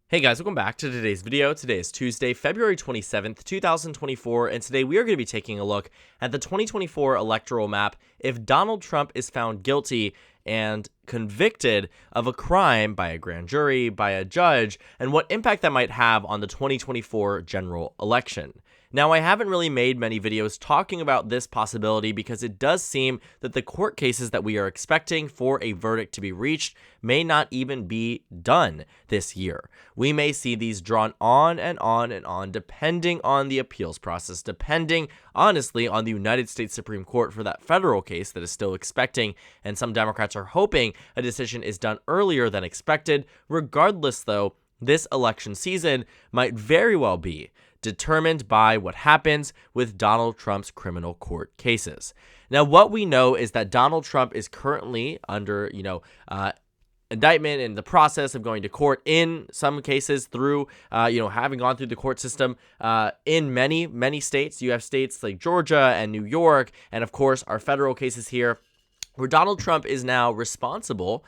Hey guys, welcome back to today's video. Today is Tuesday, February 27th, 2024, and today we are going to be taking a look at the 2024 electoral map if Donald Trump is found guilty and convicted of a crime by a grand jury, by a judge, and what impact that might have on the 2024 general election. Now, I haven't really made many videos talking about this possibility because it does seem that the court cases that we are expecting for a verdict to be reached may not even be done this year. We may see these drawn on and on and on, depending on the appeals process, depending, honestly, on the United States Supreme Court for that federal case that is still expecting, and some Democrats are hoping a decision is done earlier than expected. Regardless, though, this election season might very well be determined by what happens with Donald Trump's criminal court cases. Now, what we know is that Donald Trump is currently under, indictment in the process of going to court in some cases through, having gone through the court system in many states. You have states like Georgia and New York, and of course, our federal cases here, where Donald Trump is now responsible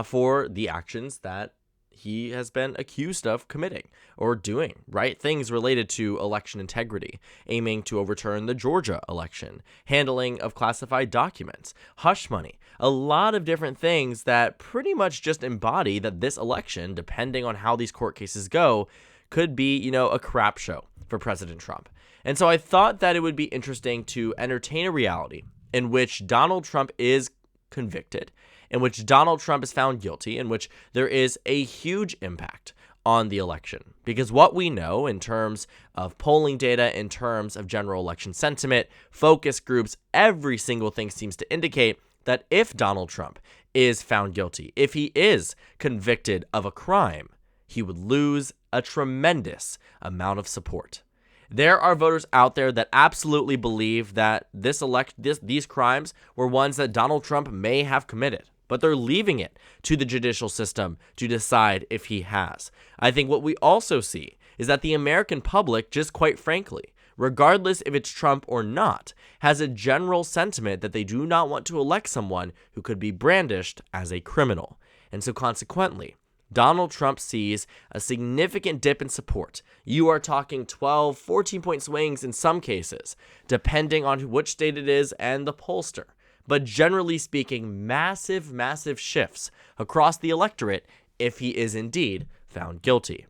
for the actions that he has been accused of committing or doing, right? Things related to election integrity, aiming to overturn the Georgia election, handling of classified documents, hush money, a lot of different things that pretty much just embody that this election, depending on how these court cases go, could be, a crap show for President Trump. And so I thought that it would be interesting to entertain a reality in which Donald Trump is convicted, in which Donald Trump is found guilty, in which there is a huge impact on the election. Because what we know in terms of polling data, in terms of general election sentiment, focus groups, every single thing seems to indicate that if Donald Trump is found guilty, if he is convicted of a crime, he would lose a tremendous amount of support. There are voters out there that absolutely believe that these crimes were ones that Donald Trump may have committed, but they're leaving it to the judicial system to decide if he has. I think what we also see is that the American public, just quite frankly, regardless if it's Trump or not, has a general sentiment that they do not want to elect someone who could be brandished as a criminal. And so consequently, Donald Trump sees a significant dip in support. You are talking 12, 14-point swings in some cases, depending on which state it is and the pollster. But generally speaking, massive shifts across the electorate if he is indeed found guilty.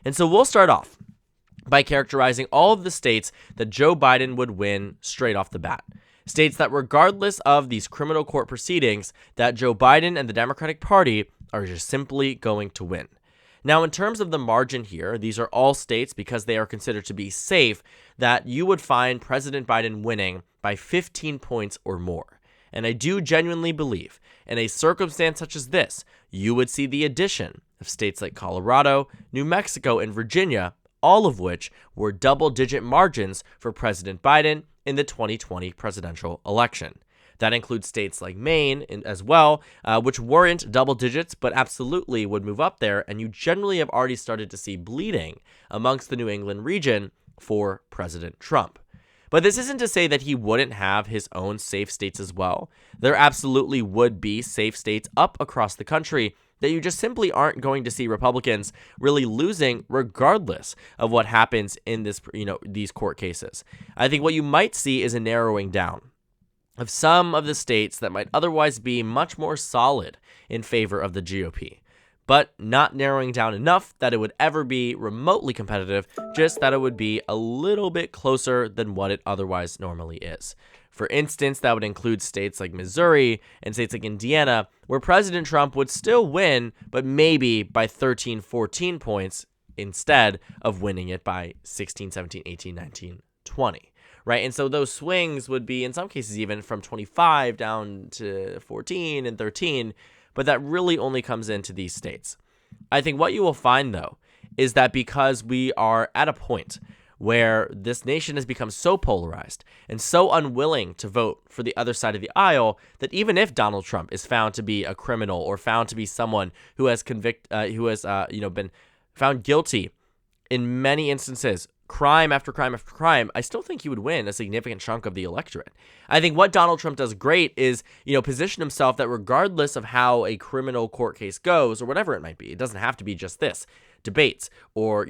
And so we'll start off by characterizing all of the states that Joe Biden would win straight off the bat. States that, regardless of these criminal court proceedings, that Joe Biden and the Democratic Party are just simply going to win. Now, in terms of the margin here, these are all states, because they are considered to be safe, that you would find President Biden winning by 15 points or more. And I do genuinely believe, in a circumstance such as this, you would see the addition of states like Colorado, New Mexico, and Virginia, all of which were double-digit margins for President Biden in the 2020 presidential election. That includes states like Maine as well, which weren't double digits, but absolutely would move up there, and you generally have already started to see bleeding amongst the New England region for President Trump. But this isn't to say that he wouldn't have his own safe states as well. There absolutely would be safe states up across the country that you just simply aren't going to see Republicans really losing regardless of what happens in these court cases. I think what you might see is a narrowing down of some of the states that might otherwise be much more solid in favor of the GOP, but not narrowing down enough that it would ever be remotely competitive, just that it would be a little bit closer than what it otherwise normally is. For instance, that would include states like Missouri and states like Indiana, where President Trump would still win, but maybe by 13, 14 points instead of winning it by 16, 17, 18, 19, 20. Right, and so those swings would be, in some cases, even from 25 down to 14 and 13, but that really only comes into these states. I think what you will find, though, is that because we are at a point where this nation has become so polarized and so unwilling to vote for the other side of the aisle, that even if Donald Trump is found to be a criminal or found to be someone who has been found guilty in many instances, crime after crime after crime, I still think he would win a significant chunk of the electorate. I think what Donald Trump does great is, position himself that regardless of how a criminal court case goes or whatever it might be, it doesn't have to be just this, debates or,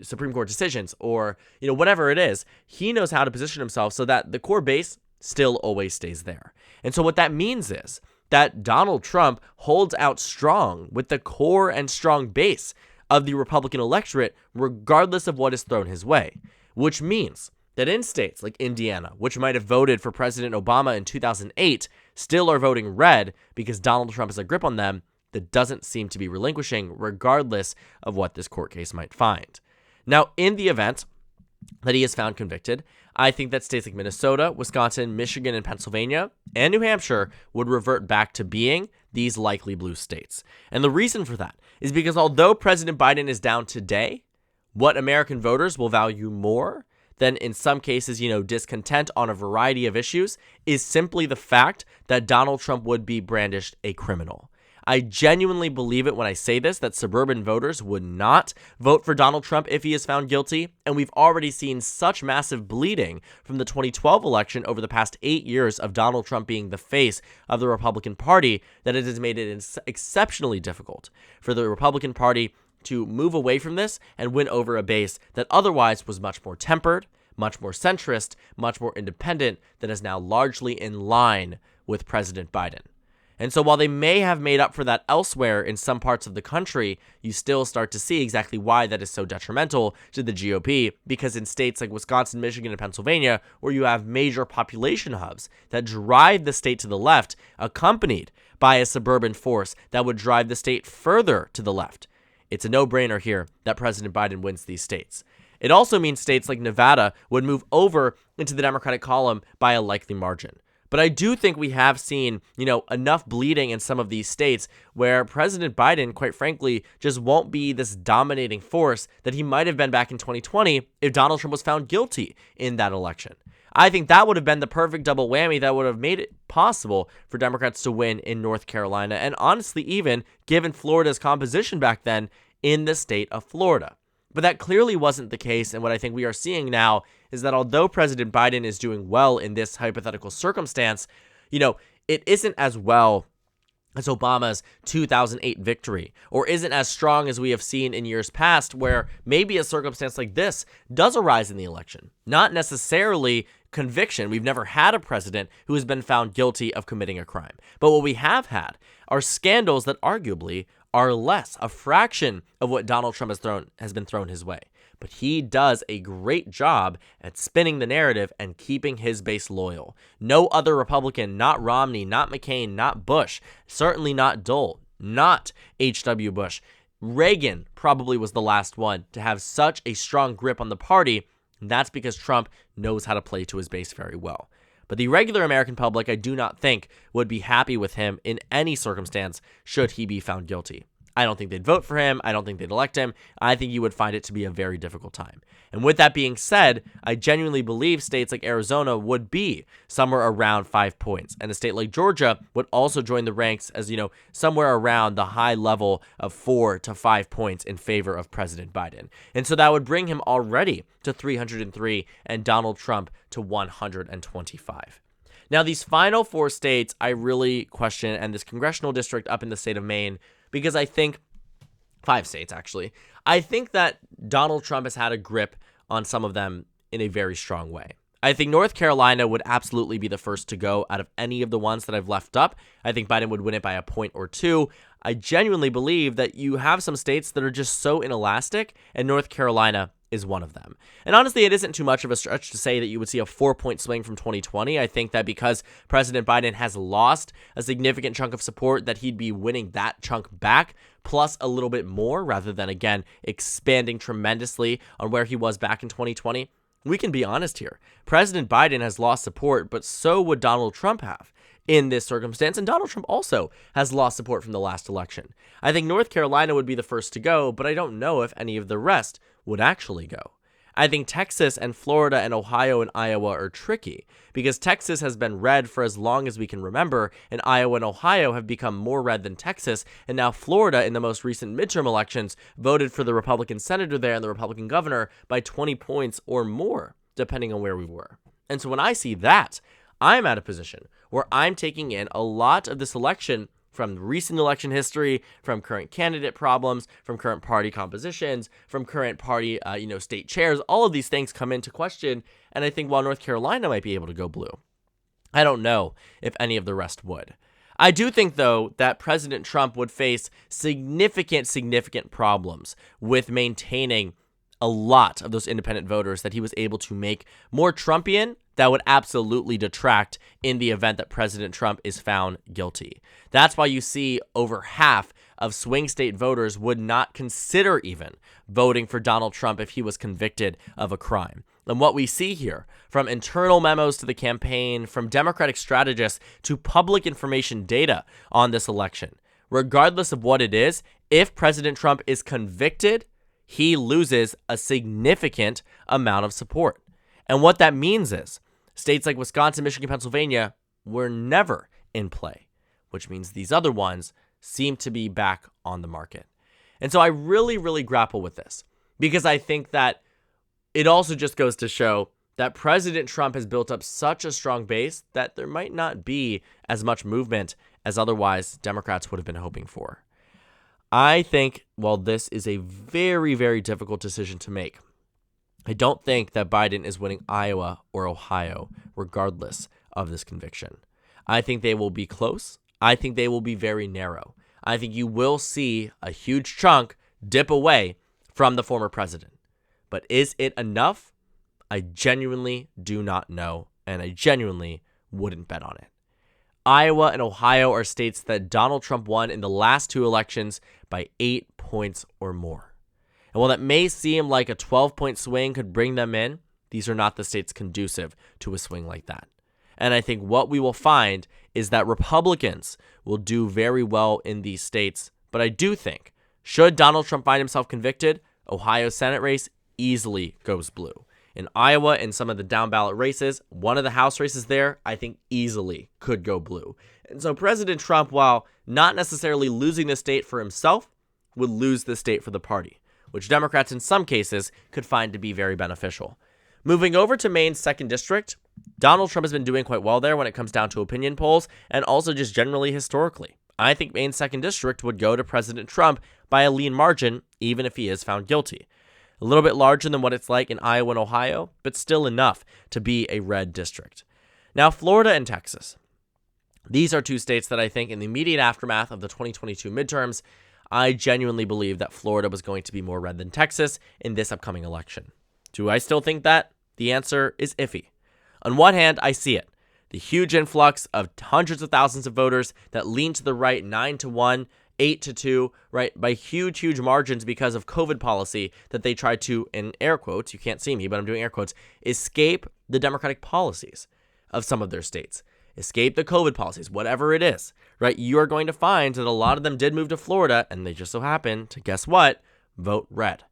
Supreme Court decisions or, whatever it is, he knows how to position himself so that the core base still always stays there. And so what that means is that Donald Trump holds out strong with the core and strong base of the Republican electorate, regardless of what is thrown his way, which means that in states like Indiana, which might have voted for President Obama in 2008, still are voting red because Donald Trump has a grip on them that doesn't seem to be relinquishing, regardless of what this court case might find. Now, in the event that he is found convicted, I think that states like Minnesota, Wisconsin, Michigan, and Pennsylvania, and New Hampshire would revert back to being these likely blue states. And the reason for that is because although President Biden is down today, what American voters will value more than in some cases, discontent on a variety of issues is simply the fact that Donald Trump would be brandished a criminal. I genuinely believe it when I say this, that suburban voters would not vote for Donald Trump if he is found guilty, and we've already seen such massive bleeding from the 2012 election over the past 8 years of Donald Trump being the face of the Republican Party that it has made it exceptionally difficult for the Republican Party to move away from this and win over a base that otherwise was much more tempered, much more centrist, much more independent, that is now largely in line with President Biden. And so while they may have made up for that elsewhere in some parts of the country, you still start to see exactly why that is so detrimental to the GOP, because in states like Wisconsin, Michigan, and Pennsylvania, where you have major population hubs that drive the state to the left, accompanied by a suburban force that would drive the state further to the left, it's a no-brainer here that President Biden wins these states. It also means states like Nevada would move over into the Democratic column by a likely margin. But I do think we have seen, enough bleeding in some of these states where President Biden, quite frankly, just won't be this dominating force that he might have been back in 2020 if Donald Trump was found guilty in that election. I think that would have been the perfect double whammy that would have made it possible for Democrats to win in North Carolina, and honestly, even given Florida's composition back then, in the state of Florida. But that clearly wasn't the case, and what I think we are seeing now is that although President Biden is doing well in this hypothetical circumstance, it isn't as well as Obama's 2008 victory, or isn't as strong as we have seen in years past, where maybe a circumstance like this does arise in the election. Not necessarily conviction. We've never had a president who has been found guilty of committing a crime. But what we have had are scandals that arguably are less, a fraction of what Donald Trump has been thrown his way. But he does a great job at spinning the narrative and keeping his base loyal. No other Republican, not Romney, not McCain, not Bush, certainly not Dole, not H.W. Bush. Reagan probably was the last one to have such a strong grip on the party, and that's because Trump knows how to play to his base very well. But the regular American public, I do not think, would be happy with him in any circumstance should he be found guilty. I don't think they'd vote for him. I don't think they'd elect him. I think you would find it to be a very difficult time. And with that being said, I genuinely believe states like Arizona would be somewhere around 5 points. And a state like Georgia would also join the ranks as, somewhere around the high level of 4 to 5 points in favor of President Biden. And so that would bring him already to 303 and Donald Trump to 125. Now, these final 4 states I really question, and this congressional district up in the state of Maine, because I think 5 states, actually. I think that Donald Trump has had a grip on some of them in a very strong way. I think North Carolina would absolutely be the first to go out of any of the ones that I've left up. I think Biden would win it by a point or 2. I genuinely believe that you have some states that are just so inelastic, and North Carolina is one of them. And honestly, it isn't too much of a stretch to say that you would see a 4-point swing from 2020. I think that because President Biden has lost a significant chunk of support, that he'd be winning that chunk back, plus a little bit more, rather than, again, expanding tremendously on where he was back in 2020. We can be honest here. President Biden has lost support, but so would Donald Trump have in this circumstance, and Donald Trump also has lost support from the last election. I think North Carolina would be the first to go, but I don't know if any of the rest would actually go. I think Texas and Florida and Ohio and Iowa are tricky because Texas has been red for as long as we can remember, and Iowa and Ohio have become more red than Texas, and now Florida in the most recent midterm elections voted for the Republican senator there and the Republican governor by 20 points or more, depending on where we were. And so when I see that, I'm at a position where I'm taking in a lot of this election from recent election history, from current candidate problems, from current party compositions, from current party, state chairs. All of these things come into question, and I think while North Carolina might be able to go blue, I don't know if any of the rest would. I do think, though, that President Trump would face significant problems with maintaining a lot of those independent voters that he was able to make more Trumpian. That would absolutely detract in the event that President Trump is found guilty. That's why you see over half of swing state voters would not consider even voting for Donald Trump if he was convicted of a crime. And what we see here, from internal memos to the campaign, from Democratic strategists to public information data on this election, regardless of what it is, if President Trump is convicted, he loses a significant amount of support. And what that means is states like Wisconsin, Michigan, Pennsylvania were never in play, which means these other ones seem to be back on the market. And so I really grapple with this because I think that it also just goes to show that President Trump has built up such a strong base that there might not be as much movement as otherwise Democrats would have been hoping for. I think while this is a very difficult decision to make, I don't think that Biden is winning Iowa or Ohio, regardless of this conviction. I think they will be close. I think they will be very narrow. I think you will see a huge chunk dip away from the former president. But is it enough? I genuinely do not know, and I genuinely wouldn't bet on it. Iowa and Ohio are states that Donald Trump won in the last two elections by 8 points or more. And while that may seem like a 12-point swing could bring them in, these are not the states conducive to a swing like that. And I think what we will find is that Republicans will do very well in these states. But I do think, should Donald Trump find himself convicted, Ohio's Senate race easily goes blue. In Iowa, in some of the down-ballot races, one of the House races there, I think easily could go blue. And so President Trump, while not necessarily losing the state for himself, would lose the state for the party, which Democrats in some cases could find to be very beneficial. Moving over to Maine's 2nd District, Donald Trump has been doing quite well there when it comes down to opinion polls and also just generally historically. I think Maine's 2nd District would go to President Trump by a lean margin, even if he is found guilty. A little bit larger than what it's like in Iowa and Ohio, but still enough to be a red district. Now, Florida and Texas. These are two states that I think in the immediate aftermath of the 2022 midterms, I genuinely believe that Florida was going to be more red than Texas in this upcoming election. Do I still think that? The answer is iffy. On one hand, I see it. The huge influx of hundreds of thousands of voters that lean to the right 9-1, 8-2, right, by huge margins because of COVID policy that they tried to, in air quotes, you can't see me, but I'm doing air quotes, escape the Democratic policies of some of their states. Escape the COVID policies, whatever it is, right? You are going to find that a lot of them did move to Florida, and they just so happen to, guess what, vote red.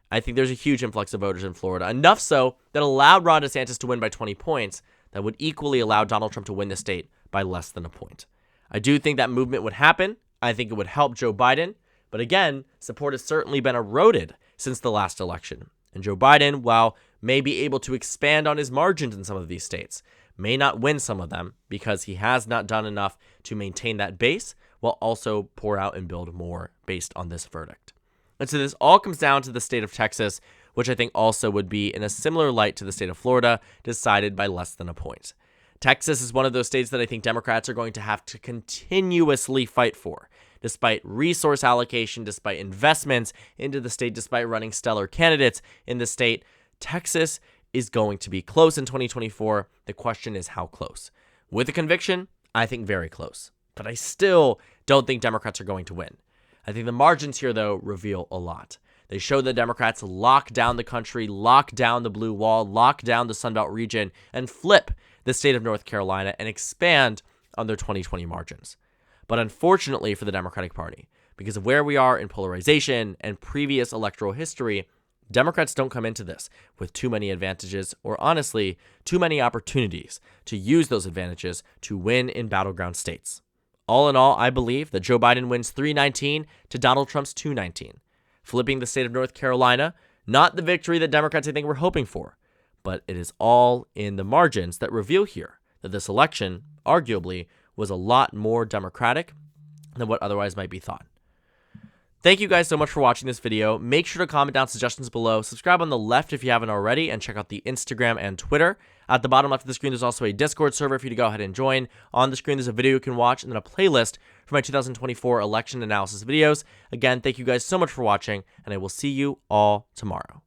I think there's a huge influx of voters in Florida, enough so that allowed Ron DeSantis to win by 20 points that would equally allow Donald Trump to win the state by less than a point. I do think that movement would happen. I think it would help Joe Biden. But again, support has certainly been eroded since the last election. And Joe Biden, while may be able to expand on his margins in some of these states, may not win some of them because he has not done enough to maintain that base while also pour out and build more based on this verdict. And so this all comes down to the state of Texas, which I think also would be in a similar light to the state of Florida, decided by less than a point. Texas is one of those states that I think Democrats are going to have to continuously fight for, despite resource allocation, despite investments into the state, despite running stellar candidates in the state. Texas is going to be close in 2024. The question is how close. With a conviction, I think very close. But I still don't think Democrats are going to win. I think the margins here, though, reveal a lot. They show that Democrats lock down the country, lock down the blue wall, lock down the Sunbelt region, and flip the state of North Carolina and expand on their 2020 margins. But unfortunately for the Democratic Party, because of where we are in polarization and previous electoral history, Democrats don't come into this with too many advantages or, honestly, too many opportunities to use those advantages to win in battleground states. All in all, I believe that Joe Biden wins 319 to Donald Trump's 219, flipping the state of North Carolina, not the victory that Democrats I think were hoping for, but it is all in the margins that reveal here that this election, arguably, was a lot more Democratic than what otherwise might be thought. Thank you guys so much for watching this video. Make sure to comment down suggestions below. Subscribe on the left if you haven't already, and check out the Instagram and Twitter. At the bottom left of the screen, there's also a Discord server for you to go ahead and join. On the screen, there's a video you can watch and then a playlist for my 2024 election analysis videos. Again, thank you guys so much for watching, and I will see you all tomorrow.